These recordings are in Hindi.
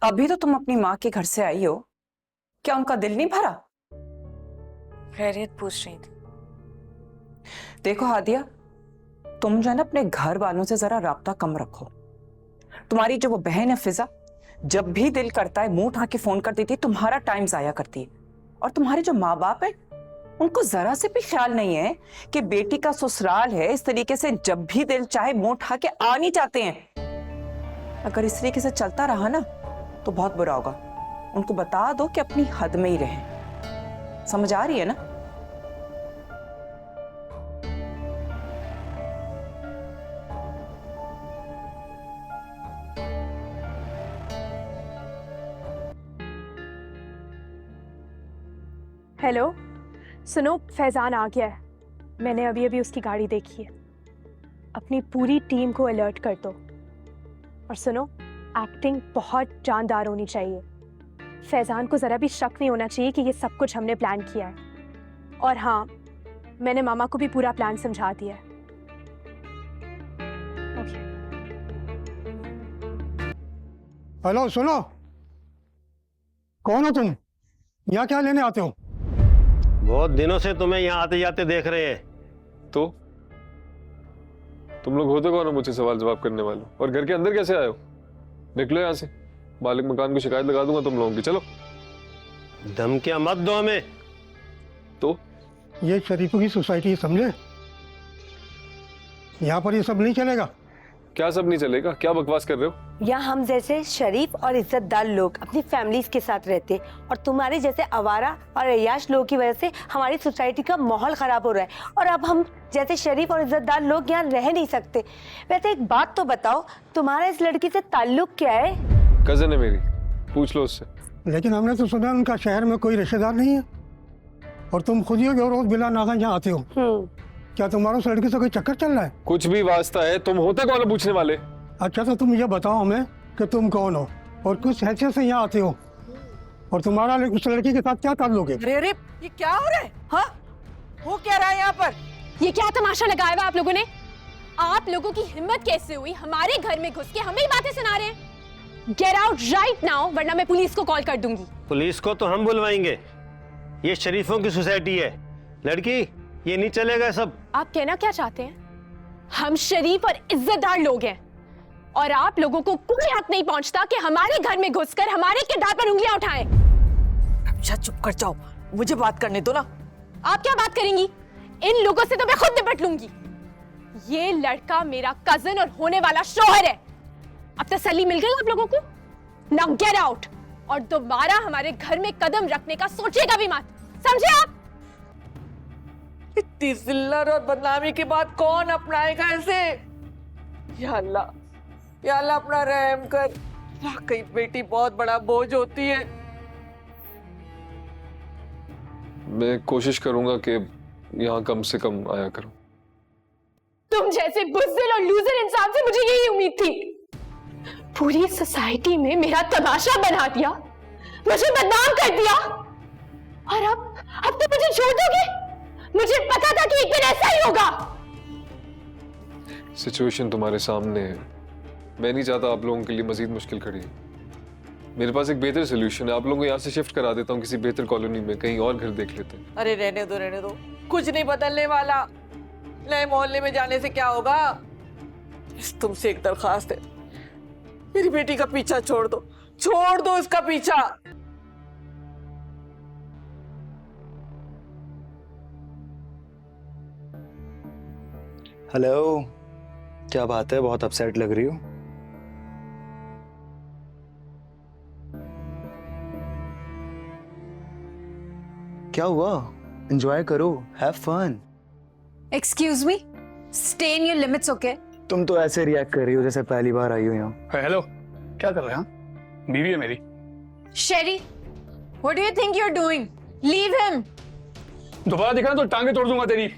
अभी तो तुम अपनी माँ के घर से आई हो, क्या उनका दिल नहीं भरा? खैरियत पूछ रही थी। देखो हादिया, तुम जो है ना अपने घर वालों से जरा राब्ता कम रखो। तुम्हारी जो वो बहन है फिजा, जब भी दिल करता है मुंह उठा के फोन कर देती है, तुम्हारा टाइम जाया करती है। और तुम्हारे जो माँ बाप है उनको जरा से भी ख्याल नहीं है कि बेटी का ससुराल है, इस तरीके से जब भी दिल चाहे मुंह उठा के आ नहीं चाहते हैं। अगर इस तरीके से चलता रहा ना तो बहुत बुरा होगा। उनको बता दो कि अपनी हद में ही रहें। समझ आ रही है ना? हेलो, सुनो, फैजान आ गया है। मैंने अभी अभी उसकी गाड़ी देखी है। अपनी पूरी टीम को अलर्ट कर दो। और सुनो, एक्टिंग बहुत जानदार होनी चाहिए। फैजान को जरा भी शक नहीं होना चाहिए कि ये सब कुछ हमने प्लान किया है। और हाँ, मैंने मामा को भी पूरा प्लान समझा दिया है। हेलो, सुनो, कौन हो तुम? यहाँ क्या लेने आते हो? बहुत दिनों से तुम्हें यहाँ आते जाते देख रहे हैं। तो तुम लोग होते कौन हो मुझसे सवाल जवाब करने वाले? और घर के अंदर कैसे आए हो? निकलो यहाँ से, मालिक मकान को शिकायत लगा दूंगा तुम लोगों की। चलो। धमकियां मत दो हमें। तो ये शरीफों की सोसाइटी है, समझे? यहाँ पर ये सब नहीं चलेगा। क्या सब नहीं चलेगा? क्या बकवास कर रहे हो? यहाँ हम जैसे शरीफ और इज्जतदार लोग अपनी फैमिलीज के साथ रहते, और तुम्हारे जैसे आवारा और अय्याश लोगों की वजह से हमारी सोसाइटी का माहौल खराब हो रहा है। और अब हम जैसे शरीफ और इज्जतदार लोग यहाँ रह नहीं सकते। वैसे एक बात तो बताओ, तुम्हारा इस लड़की से ताल्लुक क्या है? कजन है मेरी, पूछ लो उससे। लेकिन हमने तो सुना उनका शहर में कोई रिश्तेदार नहीं है, और तुम खुद ही हो जो रोज बिला नागा यहाँ आते हो। क्या तुम्हारा उस लड़की से कोई चक्कर चल रहा है? कुछ भी वास्ता है, तुम होते कौन हो पूछने वाले? अच्छा, तो तुम ये बताओ हमें कि तुम कौन हो और किस हैसियत से यहाँ आते हो, और तुम्हारा उस लड़की के साथ क्या ताल्लुक है? अरे अरे, ये क्या हो रहा है? हाँ, हो क्या रहा है यहाँ पर? ये क्या तमाशा लगाया हुआ आप लोगों ने? आप लोगों की हिम्मत कैसे हुई हमारे घर में घुस के हमें ही बातें सुना रहे हैं? गेट आउट राइट नाउ, वरना मैं पुलिस को कॉल कर दूंगी। पुलिस को तो हम बुलवाएंगे। ये शरीफों की सोसाइटी है लड़की, ये नहीं चलेगा सब। आप कहना क्या चाहते हैं? हम शरीफ और इज्जतदार लोग हैं, और आप लोगों को कोई हक नहीं पहुंचता कि हमारे घर में घुसकर हमारे किरदार पर उंगलियां उठाएं। अच्छा चुप कर जाओ, मुझे बात करने दो ना। आप क्या बात करेंगी? इन लोगों से तो मैं खुद निपट लूंगी। ये लड़का मेरा कजन और होने वाला शौहर है। अब तसल्ली मिल गई आप लोगों को? नाउ गेट आउट, और दोबारा हमारे घर में कदम रखने का सोचेगा भी मत, समझे आप? इतनी जिल्लत और बदनामी के बाद कौन अपनाएगा इसे? या अल्लाह, या अल्लाह अपना रहम कर। वाकई बेटी बहुत बड़ा बोझ होती है। मैं कोशिश करूंगा कि यहाँ कम से कम आया करूं। तुम जैसे बुज़दिल और लूजर इंसान से मुझे यही उम्मीद थी। पूरी सोसाइटी में मेरा तमाशा बना दिया, मुझे बदनाम कर दिया, और अब तो मुझे छोड़ दोगे? मुझे पता था कि एक दिन ऐसा ही होगा। सिचुएशन तुम्हारे सामने है, मैं नहीं चाहता आप लोगों के लिए मजीद मुश्किल खड़ी है। मेरे पास एक बेहतर सोल्यूशन है, आप लोगों को यहाँ से शिफ्ट करा देता हूँ किसी बेहतर कॉलोनी में, कहीं और घर देख लेते हैं। अरे रहने दो रहने दो, कुछ नहीं बदलने वाला। नए मोहल्ले में जाने से क्या होगा? तुमसे एक दरखास्त है, मेरी बेटी का पीछा छोड़ दो, छोड़ दो इसका पीछा। हेलो, क्या बात है? बहुत अपसेट लग रही हो। क्या हुआ? एंजॉय करो, have fun. Excuse me, stay in your limits, okay? तुम तो ऐसे रिएक्ट कर रही हो जैसे पहली बार आई हो यहाँ। हेलो, क्या कर रहे हैं? बीवी है मेरी। Sheri, what do you think you are doing? Leave him. दोबारा दिखा तो टांगे तोड़ दूंगा तेरी।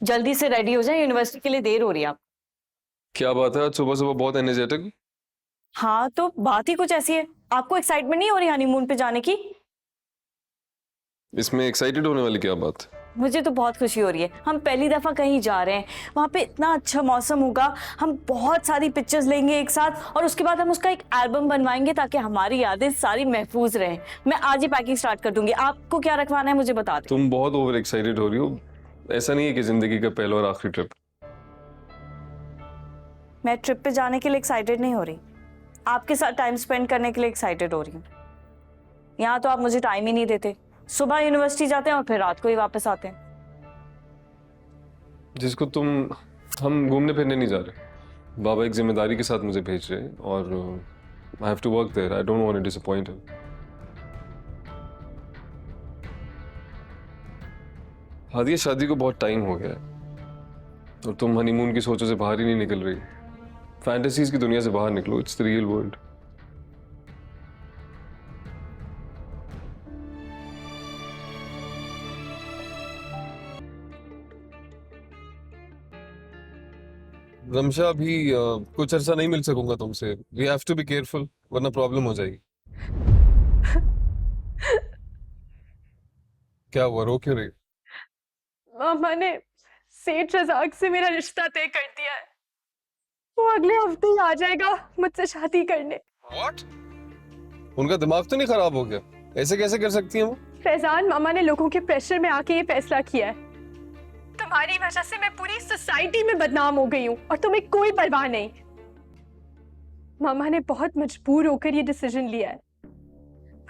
जल्दी से रेडी हो जाए, यूनिवर्सिटी के लिए देर हो रही है आप। क्या बात है, आज सुबह सुबह बहुत एनर्जेटिक। हाँ तो बात ही कुछ ऐसी है। आपको एक्साइटमेंट नहीं हो रही हनीमून पे जाने की? इसमें एक्साइटेड होने वाली क्या बात है? मुझे तो बहुत खुशी हो रही है। हम पहली दफा कहीं जा रहे हैं, वहां पे इतना अच्छा मौसम होगा, हम बहुत सारी पिक्चर्स लेंगे एक साथ और उसके बाद हम उसका एक एल्बम बनवाएंगे ताकि हमारी यादें सारी महफूज रहें। मैं आज ही पैकिंग स्टार्ट कर दूंगी। आपको क्या रखवाना है मुझे बता दो। तुम बहुत ओवर एक्साइटेड हो रही हो। ऐसा नहीं है कि जिंदगी का पहला और आखिरी ट्रिप। मैं ट्रिप पे जाने के लिए एक्साइटेड नहीं हो रही, आपके साथ टाइम स्पेंड करने के लिए एक्साइटेड हो रही हूँ। यहाँ तो आप मुझे टाइम ही नहीं देते। सुबह यूनिवर्सिटी जाते हैं और फिर रात को ही वापस आते हैं। जिसको हम घूमने फिरने नहीं जा रहे। बाबा एक जिम्मेदारी के साथ मुझे भेज रहे हैं और I have to work there. I don't want to disappoint him. Hadia, शादी को बहुत टाइम हो गया है और तुम हनीमून की सोचों से बाहर ही नहीं निकल रही। फैंटेसीज की दुनिया से बाहर निकलो। It's the real world. Ramsha, अभी कुछ अर्सा नहीं मिल सकूंगा तुमसे। We have to be careful, वरना प्रॉब्लम हो जाएगी। क्या हुआ, रो क्यों रही? मामा ने सेठ रजाक से मेरा रिश्ता तय कर दिया है। वो अगले हफ्ते ही आ जाएगा मुझसे शादी करने। What? उनका दिमाग तो नहीं खराब हो गया? ऐसे कैसे कर सकती हैं वो? फैजान, मामा ने लोगों के प्रेशर में आके ये फैसला किया है। तुम्हारी वजह से मैं पूरी सोसाइटी में बदनाम हो गई हूँ और तुम्हें कोई परवाह नहीं। मामा ने बहुत मजबूर होकर ये डिसीजन लिया है,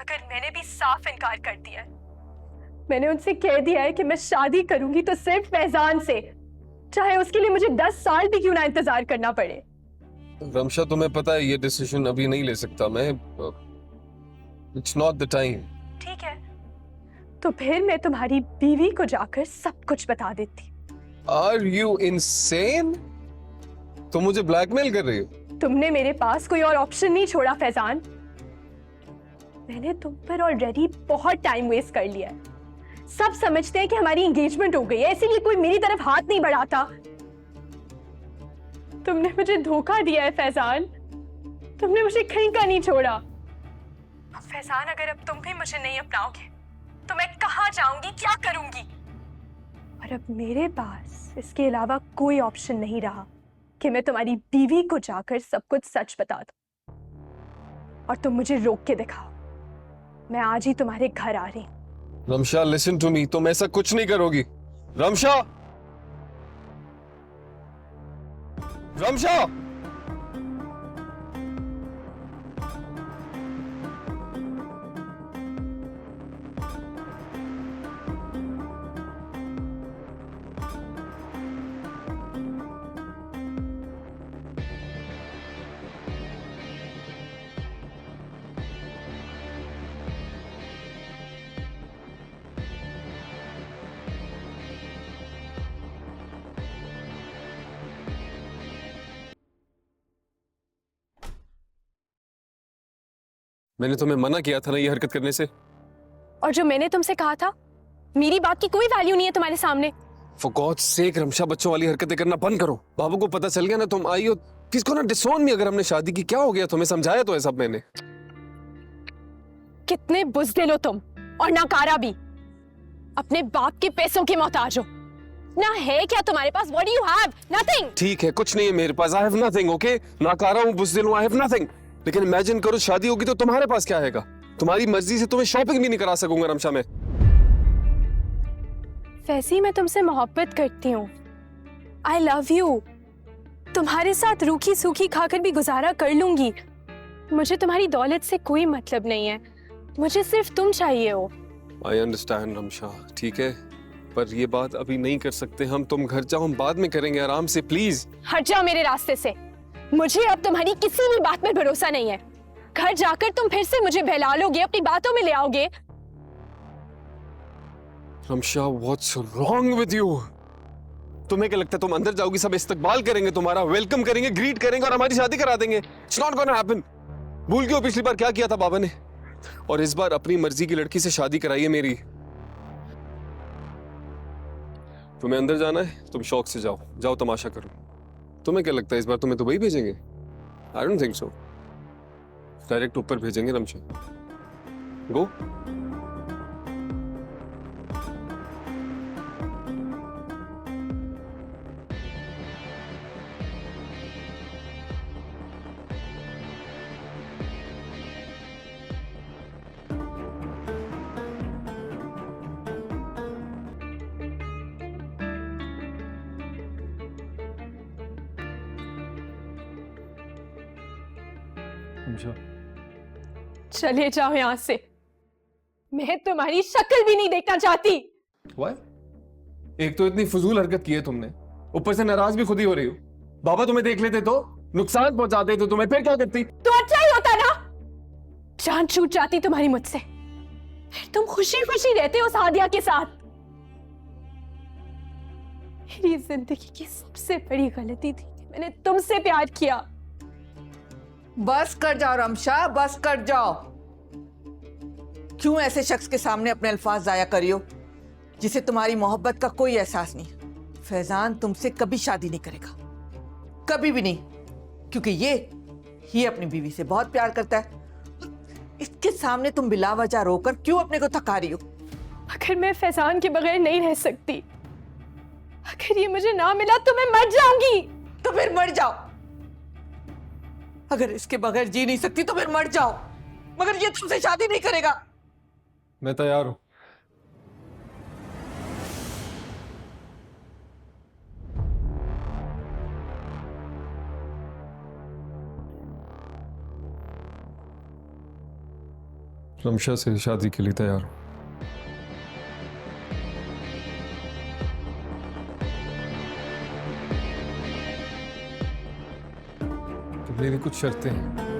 मगर मैंने भी साफ इनकार कर दिया है। मैंने उनसे कह दिया है कि मैं शादी करूंगी तो सिर्फ फैजान से, चाहे उसके लिए मुझे 10 साल भी क्यों ना इंतजार करना पड़े। रमशा, तुम्हें पता है ये डिसीजन अभी नहीं ले सकता मैं। It's not the time. ठीक है, तो फिर मैं तुम्हारी बीवी को जाकर सब कुछ बता देती। Are you insane? तुम मुझे ब्लैकमेल कर रही हो? तुमने मेरे पास कोई और ऑप्शन नहीं छोड़ा फैजान। मैंने तुम पर ऑलरेडी बहुत टाइम वेस्ट कर लिया है। सब समझते हैं कि हमारी एंगेजमेंट हो गई है, इसीलिए कोई मेरी तरफ हाथ नहीं बढ़ाता। तुमने मुझे धोखा दिया है फैजान, तुमने मुझे कहीं का नहीं छोड़ा। फैजान, अगर अब तुम भी मुझे नहीं अपनाओगे तो मैं कहाँ जाऊंगी, क्या करूंगी? और अब मेरे पास इसके अलावा कोई ऑप्शन नहीं रहा कि मैं तुम्हारी बीवी को जाकर सब कुछ सच बता दूं। और तुम मुझे रोक के दिखाओ। मैं आज ही तुम्हारे घर आ रही हूं। रमशा, लिसन टू मी, तुम ऐसा कुछ नहीं करोगी। रमशा! रमशा! मैंने तुम्हें मना किया था ना ये हरकत करने से। और जो मैंने तुमसे कहा था, मेरी बात की कोई वैल्यू नहीं है तुम्हारे सामने। For God's sake, रमशा, बच्चों वाली हरकतें करना बंद करो। बाबू को पता चल गया ना तुम आई हो। किसको ना डिसोन में अगर हमने शादी की, क्या हो गया? तुम्हें समझाया तो है सब मैंने। कितने बुज़दिल हो तुम, और नाकारा भी। अपने बाप के पैसों के मोहताज हो। ना है क्या तुम्हारे पास? What do you have? Nothing. ठीक है, कुछ नहीं है मेरे पास। I have nothing, okay? नाकारा हूँ, बुज़दिल हूँ, I have nothing। लेकिन इमेजिन करो शादी होगी तो तुम्हारे पास क्या आएगा? तुम्हारी मर्जी से तुम्हें शॉपिंग भी नहीं करा सकूंगा रमशा मैं। वैसे मैं तुमसे मोहब्बत करती हूँ। I love you. तुम्हारे साथ रूखी सूखी खाकर भी गुजारा कर लूंगी। मुझे तुम्हारी दौलत से कोई मतलब नहीं है, मुझे सिर्फ तुम चाहिए हो। I understand रमशा, ठीक है, पर ये बात अभी नहीं कर सकते हम। तुम घर जाओ, हम बाद में करेंगे आराम से, प्लीज। हट जाओ मेरे रास्ते से। मुझे अब तुम्हारी किसी भी बात पर भरोसा नहीं है। घर जाकर तुम फिर से मुझे बहला लोगे, अपनी बातों में ले आओगे। Ramsha, what's wrong with you? तुम्हें क्या लगता है तुम अंदर जाओगी, सब इस्तकबाल करेंगे, तुम्हारा वेलकम करेंगे, ग्रीट करेंगे और हमारी शादी करा देंगे? It's not gonna happen. भूल गए पिछली बार क्या किया था बाबा ने? और इस बार अपनी मर्जी की लड़की से शादी कराइए मेरी। तुम्हें अंदर जाना है, तुम शौक से जाओ, जाओ तमाशा करो। तुम्हें क्या लगता है इस बार तुम्हें दुबई भेजेंगे? I don't think so. Direct ऊपर भेजेंगे रमशा। गो। चले जाओ यहाँ से, मैं तुम्हारी शक्ल भी नहीं देखना चाहती। Why? एक तो इतनी फजूल हरकत की है तुमने, ऊपर से नाराज भी खुद ही हो रही हो। बाबा तुम्हें देख लेते तो नुकसान पहुंचाते तो तुम्हें, फिर क्या करती? तो अच्छा ही होता ना, जान छूट जाती तुम्हारी मुझसे, फिर तुम खुशी खुशी रहते हो सादिया के साथ। मेरी जिंदगी की सबसे बड़ी गलती थी कि मैंने तुमसे प्यार किया। बस कर जाओ रमशा, बस कर जाओ। क्यों ऐसे शख्स के सामने अपने अल्फाज जाया करियो जिसे तुम्हारी मोहब्बत का कोई एहसास नहीं। फैजान तुमसे कभी शादी नहीं करेगा, कभी भी नहीं, क्योंकि ये अपनी बीवी से बहुत प्यार करता है। इसके सामने तुम बिला वजह रोकर क्यों अपने को थका रही हो? अगर मैं फैजान के बगैर नहीं रह सकती, अगर ये मुझे ना मिला तो मैं मर जाऊंगी। तो फिर मर जाओ। अगर इसके बगैर जी नहीं सकती तो फिर मर जाओ, मगर ये तुमसे शादी नहीं करेगा। मैं तैयार हूं। रमशा से शादी के लिए तैयार हूं। तो मेरी कुछ शर्तें हैं।